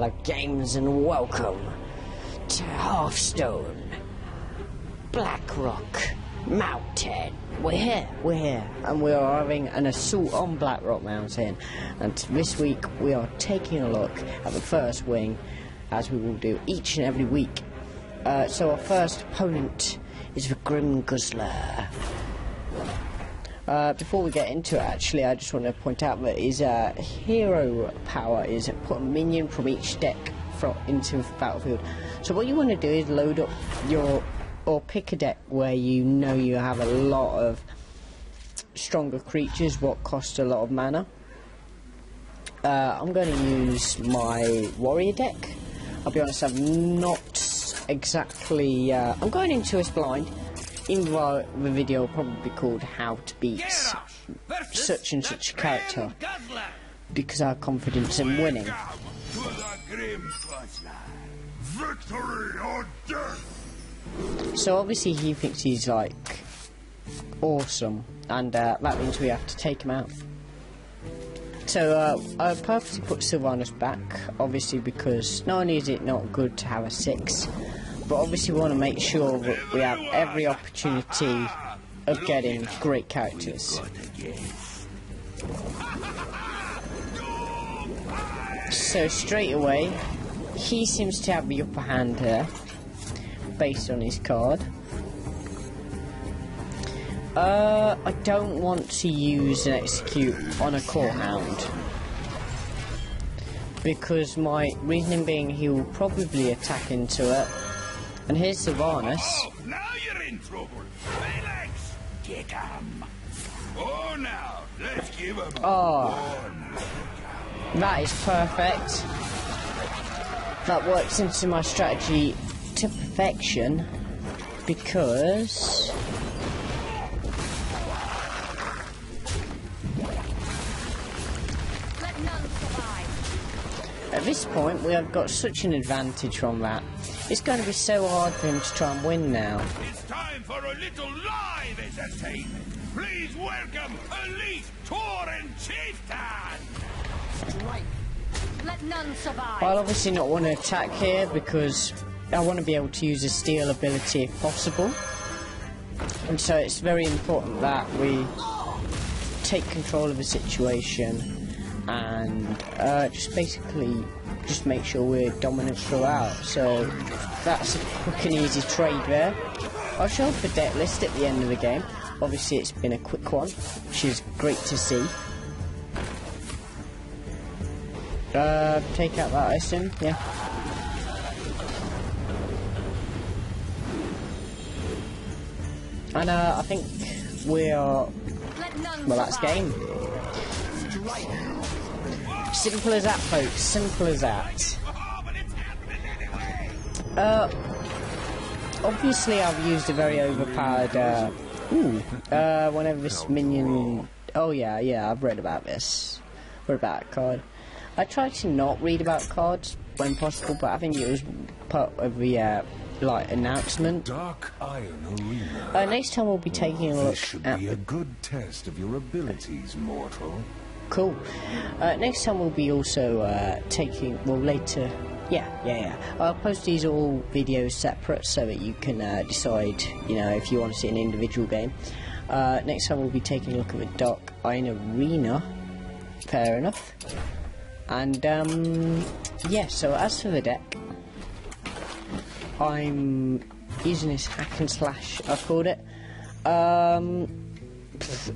hello games and welcome to Hearthstone Blackrock Mountain. We're here, and we are having an assault on Blackrock Mountain, and this week we are taking a look at the first wing, as we will do each and every week. So our first opponent is the Grim Guzzler. Before we get into it, actually, I just want to point out that his hero power is put a minion from each deck into the battlefield. So what you want to do is load up or pick a deck where you know you have a lot of stronger creatures what cost a lot of mana. I'm going to use my warrior deck. I'll be honest, I've not exactly... I'm going into this blind, even though the video will probably be called How to Beat Such and Such a Character, because I have confidence in winning. So obviously he thinks he's like awesome, and that means we have to take him out. So I purposely put Sylvanas back, obviously because not only is it not good to have a 6, but obviously we want to make sure that we have every opportunity of getting great characters. So straight away, he seems to have the upper hand here, based on his card. I don't want to use and execute on a core hound, because my reasoning being he will probably attack into it. And here's Sylvanas. Oh, now you're in trouble. Relax. Get him. Oh, now let's give him that is perfect. That works into my strategy to perfection, because at this point we have got such an advantage from that. It's going to be so hard for him to try and win now. It's time for a little live entertainment. Please welcome Elite Tauren Chieftain. Right. Let none survive. I'll obviously not want to attack here because I want to be able to use a steal ability if possible. And so it's very important that we take control of the situation and just basically just make sure we're dominant throughout. So that's a quick and easy trade there. I'll show off the deck list at the end of the game. Obviously it's been a quick one, which is great to see. Take out that, I assume, yeah. And I think we are... well, that's game. Simple as that, folks, simple as that. Obviously I've used a very overpowered, whenever this minion... oh yeah, I've read about this. Read about a card. I try to not read about cards when possible, but I think it was part of the, like, announcement. Dark Iron Arena. Next time we'll be taking a look This should at... be a good test of your abilities, mortal. Cool. Next time we'll be also taking... well, later... Yeah. I'll post these all videos separate so that you can decide, you know, if you want to see an individual game. Next time we'll be taking a look at the Dark Iron Arena. Fair enough. And, yeah, so as for the deck, I'm using this hack and slash, I've called it.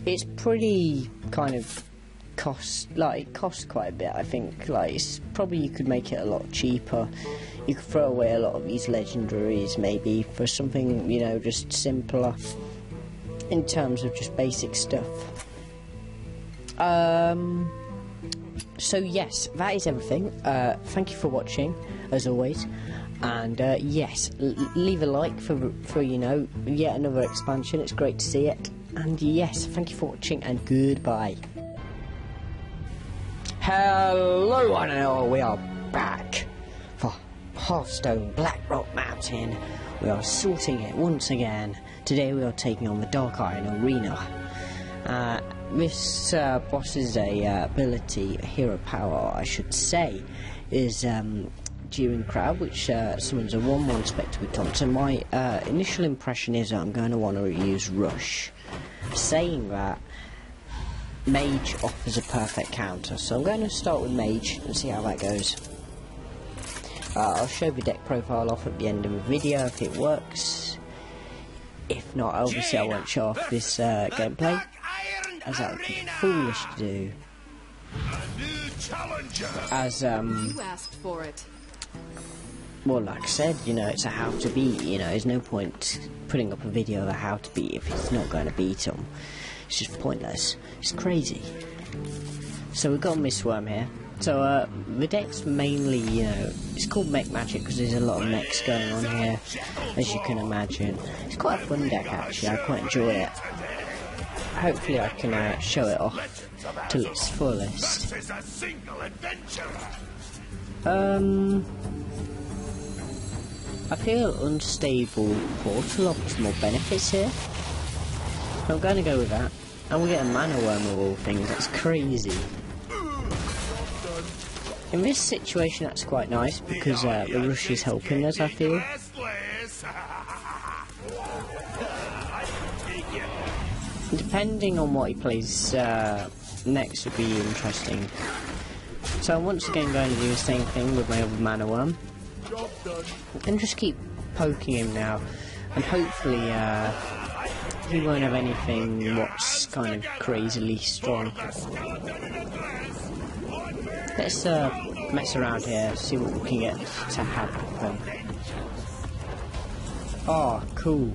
It's pretty kind of it costs quite a bit, I think. Like, it's probably, you could make it a lot cheaper. You could throw away a lot of these legendaries, maybe, for something, you know, just simpler in terms of just basic stuff. So yes, that is everything. Thank you for watching, as always, and yes, leave a like for you know, yet another expansion. It's great to see it, and yes, thank you for watching, and goodbye. Hello, one and all. We are back for Hearthstone Blackrock Mountain. We are assaulting it once again. Today we are taking on the Dark Iron Arena. this boss's ability, hero power, I should say, is Jeering Crowd, which summons a 1/1 Spectre with taunt. So my initial impression is that I'm going to want to use Rush. Saying that, Mage offers a perfect counter, so I'm going to start with Mage and see how that goes. I'll show the deck profile off at the end of the video if it works. If not, obviously I won't show off this gameplay, as that would be foolish to do. As You asked for it. well, like I said, you know, it's a how to beat. You know, there's no point putting up a video of a how to beat if it's not going to beat them. It's just pointless. It's crazy. So we've got Mistworm here. So the deck's mainly, you know, it's called Mech Magic because there's a lot of mechs going on here, as you can imagine. It's quite a fun deck actually. I quite enjoy it. Hopefully I can show it off to its fullest. I feel Unstable Portal offers more benefits here. I'm going to go with that. And we get a Mana Worm of all things. That's crazy. In this situation that's quite nice because the Rush is helping us, I feel. Depending on what he plays next would be interesting. So I'm once again going to do the same thing with my other Mana Worm. And just keep poking him now. And hopefully he won't have anything what's kind of crazily strong. Let's mess around here, see what we can get to happen. Oh, cool.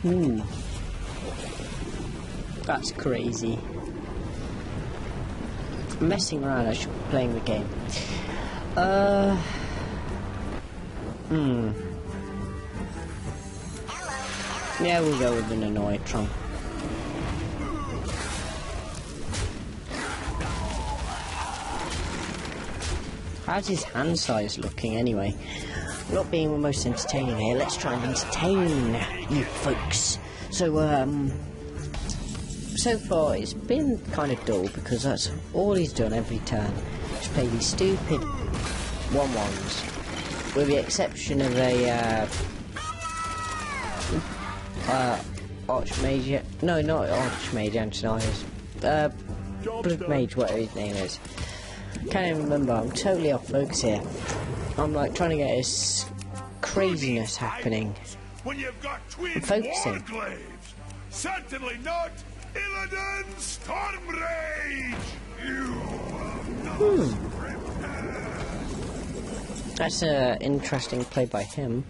Ooh. That's crazy. I'm messing around, I should be playing the game. Yeah, we'll go with an Annoytron. How's his hand size looking anyway? Not being the most entertaining here, let's try and entertain you folks. So, so far it's been kind of dull because that's all he's done every turn. Just play these stupid 1/1s. With the exception of a Archmage, no, not Archmage, Antonius, Blood Mage, whatever his name is. Can't even remember, I'm totally off focus here. I'm like trying to get this craziness happening. I'm focusing. Certainly not Illidan Stormrage! That's an interesting play by him.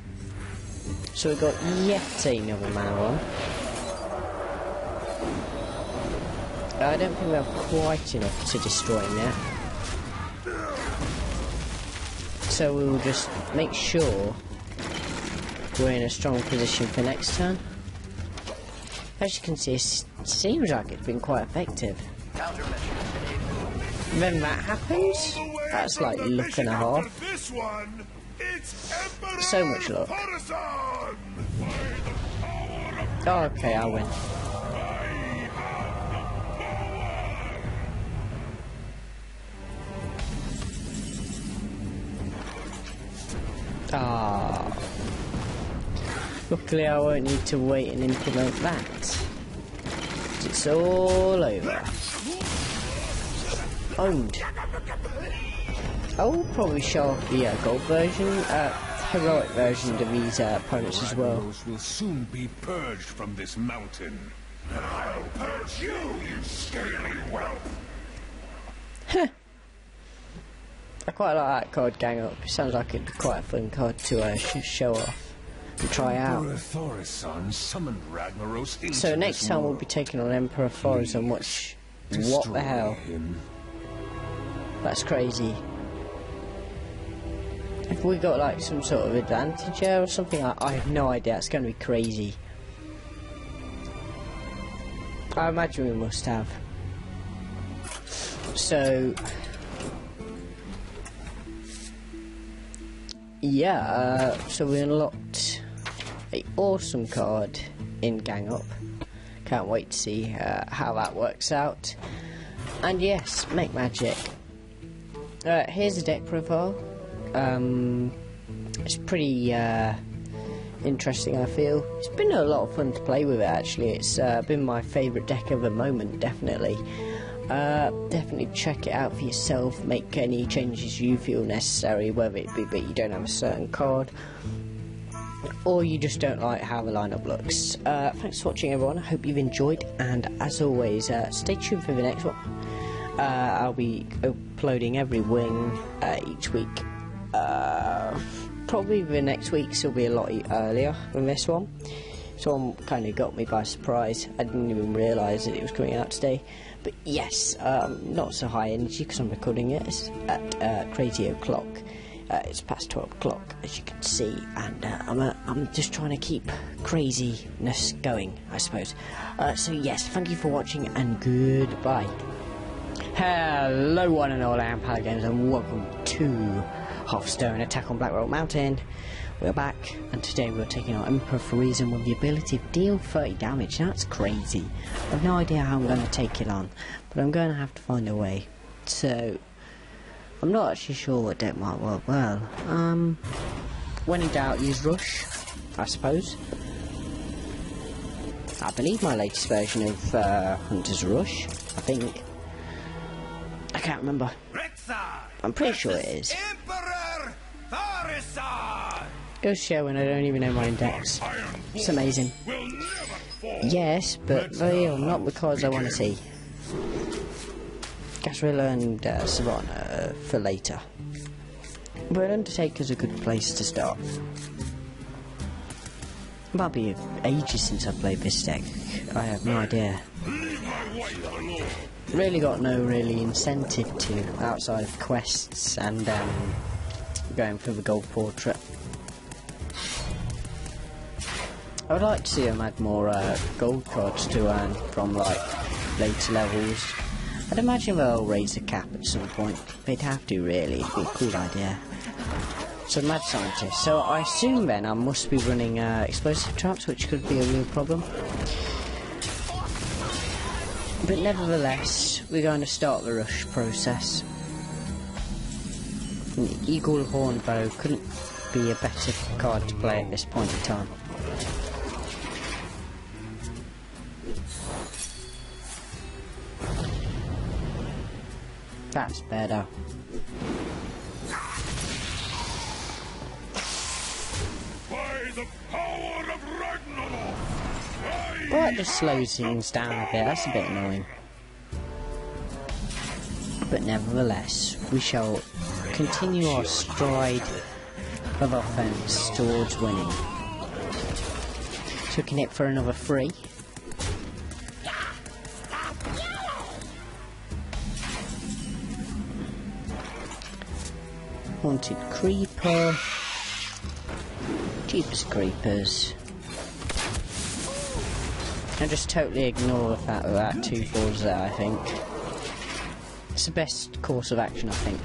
So we've got yet another Mana Worm. I don't think we have quite enough to destroy him yet. So we will just make sure we're in a strong position for next turn. As you can see, it seems like it's been quite effective. Then that happens, that's like luck and a half. So much luck. Oh, okay, I win. Ah. Luckily I won't need to wait and implement that. It's all over. Owned. I will probably show off the gold version, heroic version to these opponents as well. Will soon be purged from this mountain. I'll purge you, you scaly whelp! I quite like that card, Gang Up. It sounds like it'd be quite a fun card to show off and try out. So next time we'll be taking on Emperor Thorazon, which... What the hell? That's crazy. Have we got like some sort of advantage here or something? I have no idea. It's going to be crazy. I imagine we must have. yeah, so we unlocked an awesome card in Gang Up. Can't wait to see how that works out. And yes, make magic. Here's the deck profile. It's pretty interesting, I feel. It's been a lot of fun to play with it, actually. It's been my favourite deck of the moment, definitely. Definitely check it out for yourself, make any changes you feel necessary, whether it be that you don't have a certain card or you just don't like how the lineup looks. Thanks for watching, everyone. I hope you've enjoyed, and as always, stay tuned for the next one. I'll be uploading every wing each week. Probably the next week's will be a lot earlier than this one. This one kind of got me by surprise. I didn't even realise that it was coming out today. But yes, not so high energy because I'm recording it. It's at crazy o'clock. It's past 12 o'clock, as you can see, and I'm just trying to keep craziness going, I suppose. So yes, thank you for watching, and goodbye. Hello one and all, I am Pal Games, and welcome to Hearthstone Attack on Blackrock Mountain. We're back, and today we're taking on Emperor for Reason with the ability to deal 30 damage. Now, that's crazy. I have no idea how I'm going to take it on, but I'm going to have to find a way. So, I'm not actually sure what deck might work well. When in doubt, use Rush, I suppose. I believe my latest version of Hunter's Rush, I think. I can't remember. I'm pretty sure it is. Goes showing I don't even know my own decks. It's amazing. Yes, but not because I want to see. Gasrilla and Savannah for later. But Undertaker's a good place to start. It might be ages since I played this deck. I have no idea. Really got no incentive to outside of quests and going for the gold portrait. I would like to see them add more gold cards to earn from like later levels. I'd imagine they'll raise the cap at some point. They'd have to, really. It'd be a cool idea. So mad scientist. So I assume then I must be running explosive traps, which could be a real problem. But nevertheless, we're going to start the rush process. An Eagle Horn Bow couldn't be a better card to play at this point in time. That's better. By the power of Ragnarok! Well, that just slows things down a bit. That's a bit annoying. But nevertheless, we shall continue our stride of offense towards winning. So we can hit for another 3. Haunted Creeper. Cheapest Creepers. And just totally ignore the fact that 2 falls there, I think. It's the best course of action, I think.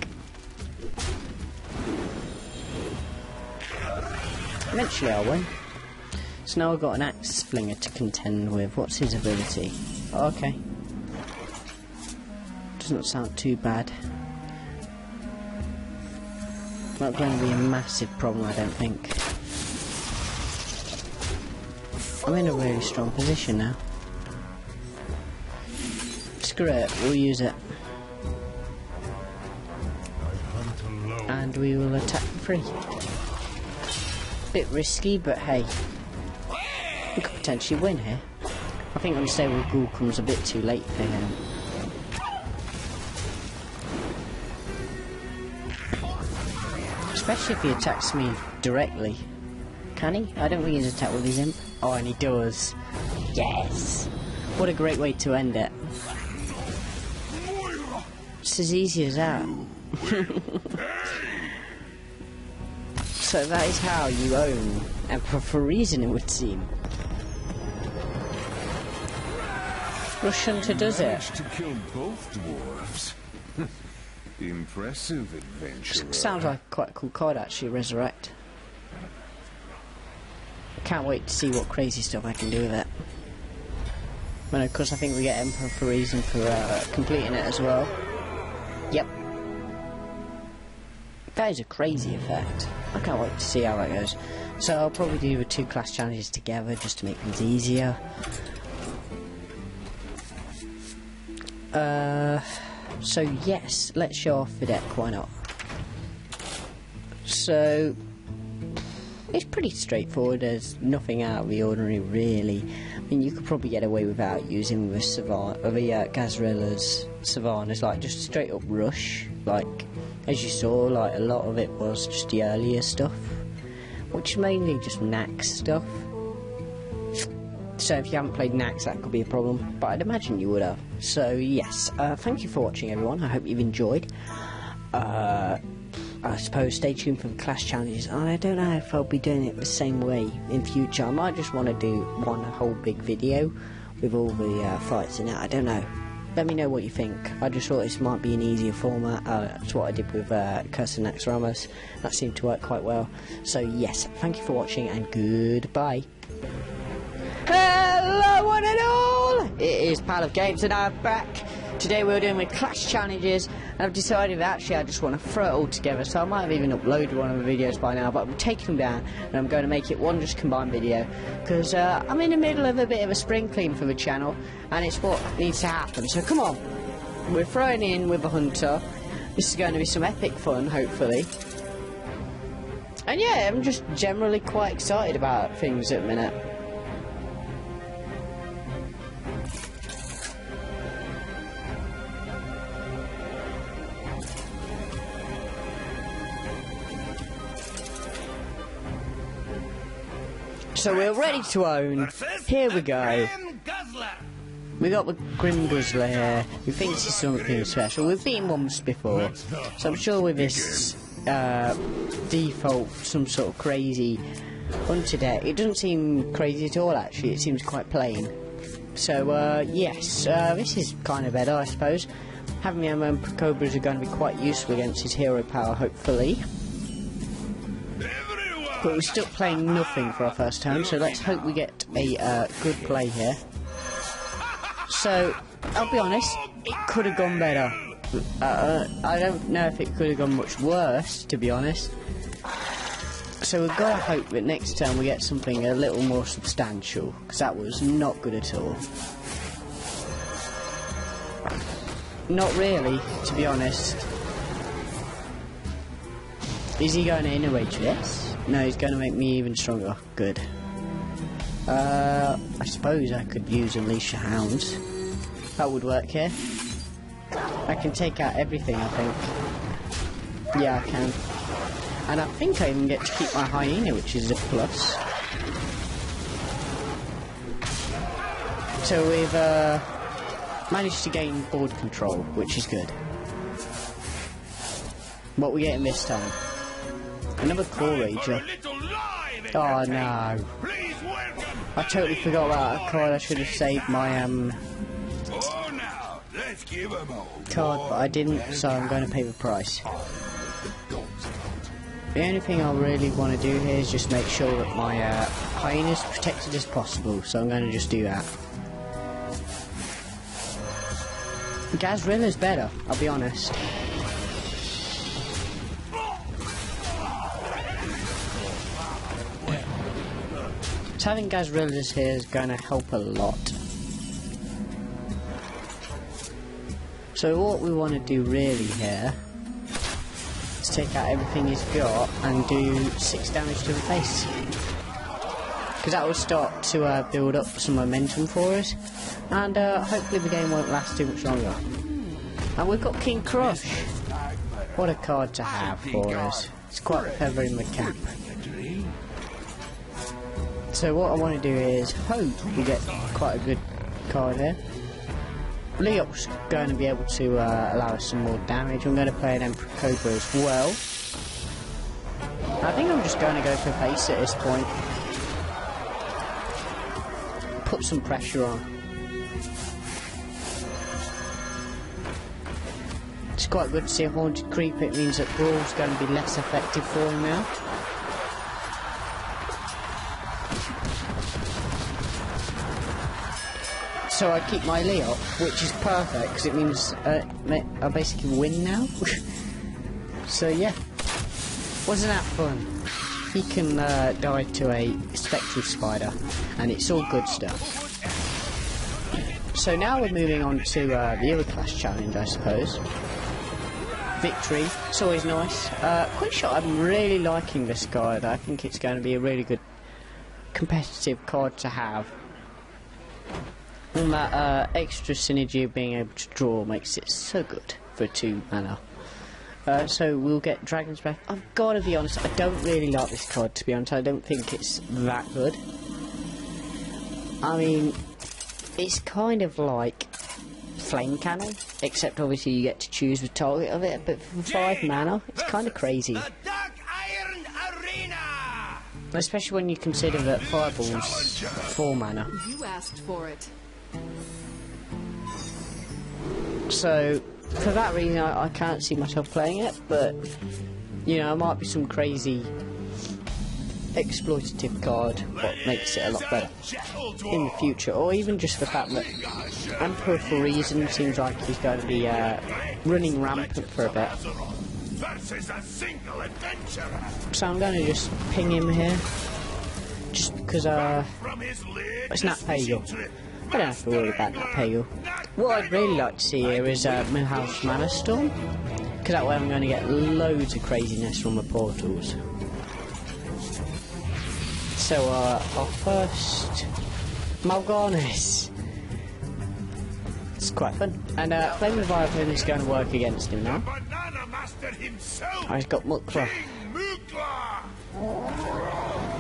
Eventually I'll win. So now I've got an Axe Flinger to contend with. What's his ability? Oh, okay. Doesn't sound too bad. Not going to be a massive problem, I don't think. I'm in a really strong position now. Screw it, we'll use it. And we will attack for free. Bit risky, but hey. We could potentially win here. I think Unstable Ghoul comes a bit too late for him. Especially if he attacks me directly. Can he? I don't think he's attacked with his imp. Oh, and he does. Yes! What a great way to end it. It's as easy as that. So that is how you own Emperor for Reason, it would seem. Rush Hunter does it. To kill both dwarves. Impressive adventurer. Sounds like quite a cool card actually, Resurrect. Can't wait to see what crazy stuff I can do with it. And of course I think we get Emperor for a reason for completing it as well. Yep. That is a crazy effect. I can't wait to see how that goes. So I'll probably do the 2 class challenges together just to make things easier. So yes, let's show off the deck, why not? So it's pretty straightforward, there's nothing out of the ordinary really. I mean, you could probably get away without using the Gazrilla's Savannas, like just straight up rush, like as you saw, like a lot of it was just the earlier stuff, which is mainly just Nax stuff. So if you haven't played Nax, that could be a problem, but I'd imagine you would have. So yes, thank you for watching everyone, I hope you've enjoyed. I suppose stay tuned for the class challenges. I don't know if I'll be doing it the same way in future. I might just want to do one whole big video with all the fights in it, I don't know. Let me know what you think. I just thought this might be an easier format. That's what I did with Curse of Nax Ramos. That seemed to work quite well. So yes, thank you for watching and goodbye. Hello one and all! It is Pal of Games and I'm back. Today we're doing with class challenges and I've decided that actually I just want to throw it all together, so I might have even uploaded one of the videos by now, but I'm taking them down and I'm going to make it one just combined video because I'm in the middle of a bit of a spring clean for the channel and it's what needs to happen. So come on, we're throwing in with a hunter. This is going to be some epic fun, hopefully. And yeah, I'm just generally quite excited about things at the minute. So we're ready to own. Here we go. We got the Grim Guzzler here, who thinks he's something special. We've been once before, so I'm sure with this default, some sort of crazy hunter deck, it doesn't seem crazy at all actually, it seems quite plain. So yes, this is kind of better I suppose. Having the Emperor Cobras are going to be quite useful against his hero power hopefully. But we're still playing nothing for our first turn, so let's hope we get a good play here. So, I'll be honest, it could have gone better. I don't know if it could have gone much worse, to be honest. So we've got to hope that next turn we get something a little more substantial, because that was not good at all. Not really, to be honest. Is he going to innovate this? No, he's going to make me even stronger. Good. I suppose I could use Unleash the Hounds. That would work here. I can take out everything, I think. Yeah, I can. And I think I even get to keep my Hyena, which is a plus. So we've managed to gain board control, which is good. What we getting this time? Another Core Rager. Oh no. I totally forgot about that card. I should have saved my card, but I didn't, so I'm going to pay the price. The only thing I really want to do here is just make sure that my Hyena is protected as possible, so I'm going to just do that. Gazrilla's better, I'll be honest. So having Gazrillas here is going to help a lot. So what we want to do really here is take out everything he's got and do 6 damage to the face. Because that will start to build up some momentum for us, and hopefully the game won't last too much longer. And we've got King Crush. What a card to have for us. It's quite a feather in the cap. So what I want to do is hope we get quite a good card here. Leop's going to be able to allow us some more damage. I'm going to play an Emperor Cobra as well. I think I'm just going to go for face at this point. Put some pressure on. It's quite good to see a haunted creeper. It means that Brawl's going to be less effective for him now. So I keep my Lee up, which is perfect because it means I basically win now. So yeah, wasn't that fun? He can die to a spectral spider, and it's all good stuff. So now we're moving on to the other class challenge, I suppose. Victory, it's always nice. Quick shot, I'm really liking this card. I think it's going to be a really good competitive card to have. And that extra synergy of being able to draw makes it so good for 2 mana. So we'll get Dragon's Breath. I've got to be honest, I don't really like this card, to be honest. I don't think it's that good. I mean, it's kind of like Flame Cannon, except obviously you get to choose the target of it, but for 5 mana, it's kind of crazy. The Dark Iron Arena! Especially when you consider that Fireball's 4 mana. You asked for it. So, for that reason, I can't see myself playing it, but, you know, it might be some crazy exploitative card that makes it a lot better in the future, or even just the fact that Emperor for reason seems like he's going to be running rampant for a bit. So I'm going to just ping him here, just because it's not Pagel. I don't have to worry about that Pagel. What I'd really like to see here is Milhouse Mana Storm, because that way I'm going to get loads of craziness from the portals. So our first Mal'Ganis. It's quite fun. And Flame Leviathan is going to work against him now. Oh, he's got Mukla.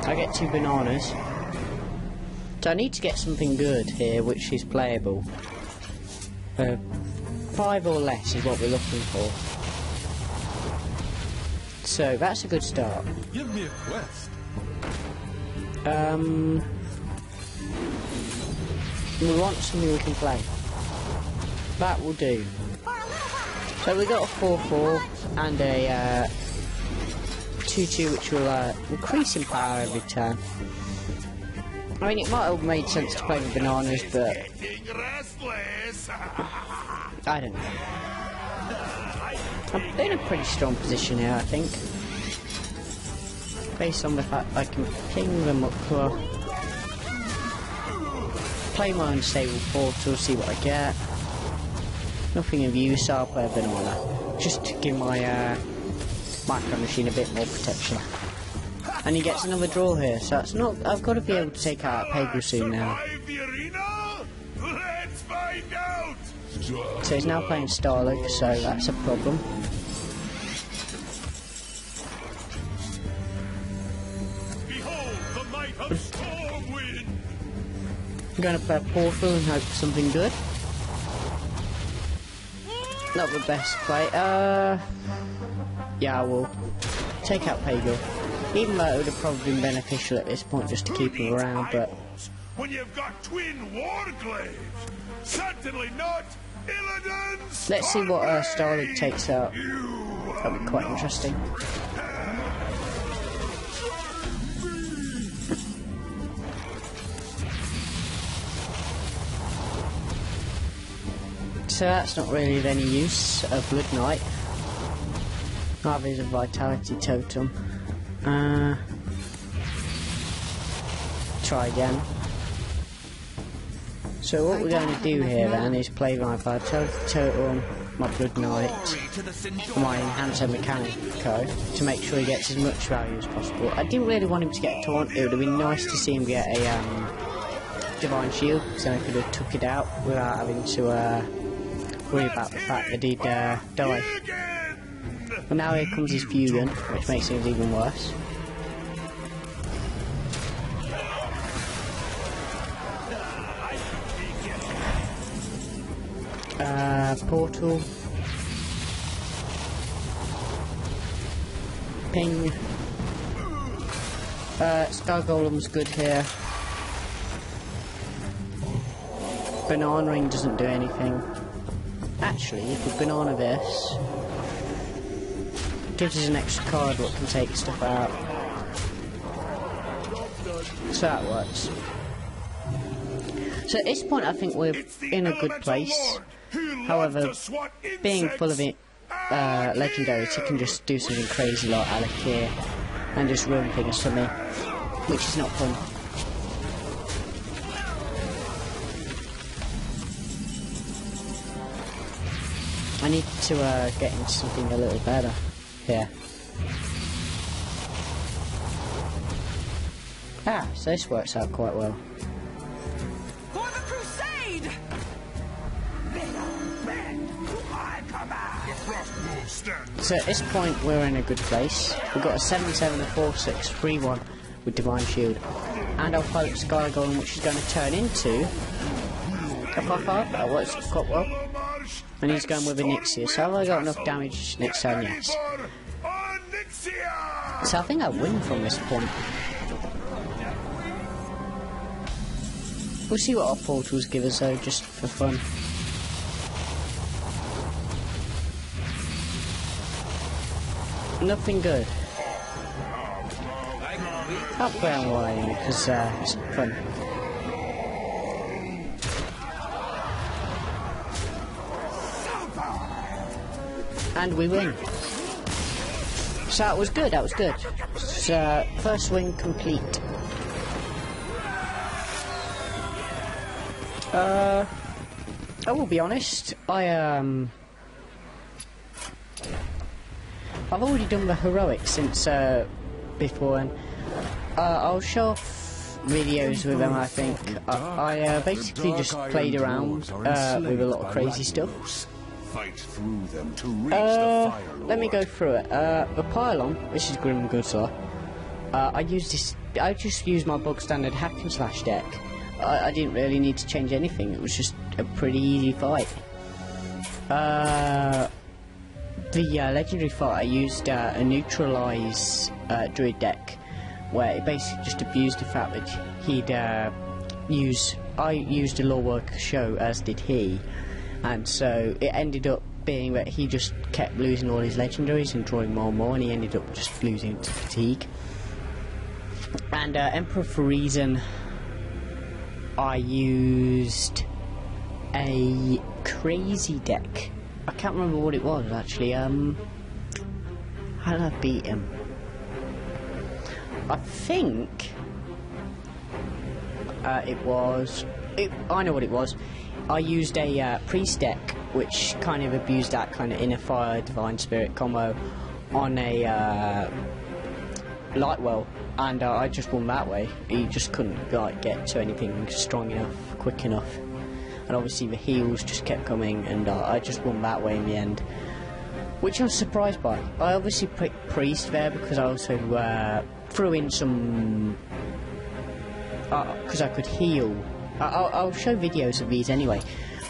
I get 2 bananas. So I need to get something good here, which is playable. 5 or less is what we're looking for. So that's a good start. Give me a quest. We want something we can play. That will do. So we got a 4/4 and a 2/2, which will increase in power every turn. I mean, it might have made sense to play with bananas, but I don't know. I'm in a pretty strong position here, I think. Based on the fact I can ping them up for play my unstable portal, see what I get. Nothing of use, so I'll play a banana. Just to give my micro machine a bit more protection. And he gets another draw here, so it's not. I've got to be able to take out Pagel soon now. So he's now playing Starlink, so that's a problem. I'm going to play a Portal and hope for something good. Not the best play. Yeah, I will take out Pagel. Even though it would have probably been beneficial at this point just to keep him around, but when you've got twin warglaives, certainly not Illidan's. Let's see what Starlink takes out. That'll be quite interesting. So that's not really of any use, a Blood Knight. Neither is a Vitality Totem. Try again. So what we're going to do here then is play my Vitality Totem, my Blood Knight, and my Enhancer Mechanico to make sure he gets as much value as possible. I didn't really want him to get taunt. It would have been nice to see him get a Divine Shield, so I could have took it out without having to worry about the fact that he'd die. But now here comes his Fusion, which makes things even worse. Portal. Ping. Sky Golem's good here. Banana Ring doesn't do anything. Actually, you could banana this. Gives us an extra card what can take stuff out. So that works. So at this point I think we're in a good place. However, being full of legendaries, he can just do something crazy like Alec here and just ruin things for me, which is not fun. I need to get into something a little better here. Ah, so this works out quite well. For the crusade! So at this point we're in a good place. We've got a 7/7, a 4/6, 3/1 with Divine Shield. And our pilot Sky Golem, which is going to turn into a 5/5. That works quite well. And he's going with a Nixia. So have I got enough damage next turn? Yes. So I think I win from this point. We'll see what our portals give us though, just for fun. Nothing good. I'll play on Lion because it's fun. And we win. So that was good, that was good. So, first win complete. I will be honest, I've already done the heroics since before, and I'll show off videos with them. I think I basically just played around with a lot of crazy stuff. Fight through them to reach the fire lord. Let me go through it. The pylon, which is Grim Guzzler. I just used my bog standard hack and slash deck. I didn't really need to change anything. It was just a pretty easy fight. The legendary fight, I used a neutralise druid deck, where it basically just abused the fact that he'd I used a lore worker show, as did he, and so it ended up being that he just kept losing all his legendaries and drawing more and more, and he ended up just losing to fatigue. And Emperor for Reason, I used a crazy deck. I can't remember what it was actually. How did I beat him? I think I know what it was. I used a priest deck, which kind of abused that kind of inner fire divine spirit combo on a Lightwell, and I just won that way. He just couldn't like get to anything strong enough, quick enough, and obviously the heals just kept coming, and I just won that way in the end, which I was surprised by. I obviously picked priest there because I also threw in some because I could heal. I'll show videos of these anyway.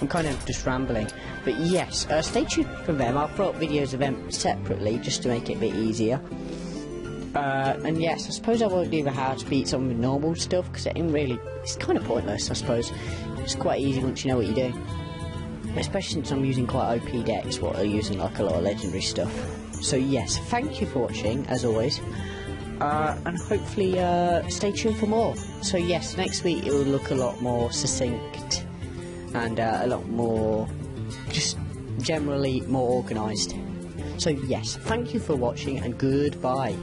I'm kind of just rambling, but yes, stay tuned for them. I'll throw up videos of them separately just to make it a bit easier. And yes, I suppose I won't do the how to beat some of the normal stuff because it's kind of pointless, I suppose. It's quite easy once you know what you're doing, especially since I'm using quite OP decks, what are using like a lot of legendary stuff. So yes, thank you for watching as always, and hopefully stay tuned for more. So yes, next week it will look a lot more succinct and a lot more just generally more organised. So yes, thank you for watching and goodbye.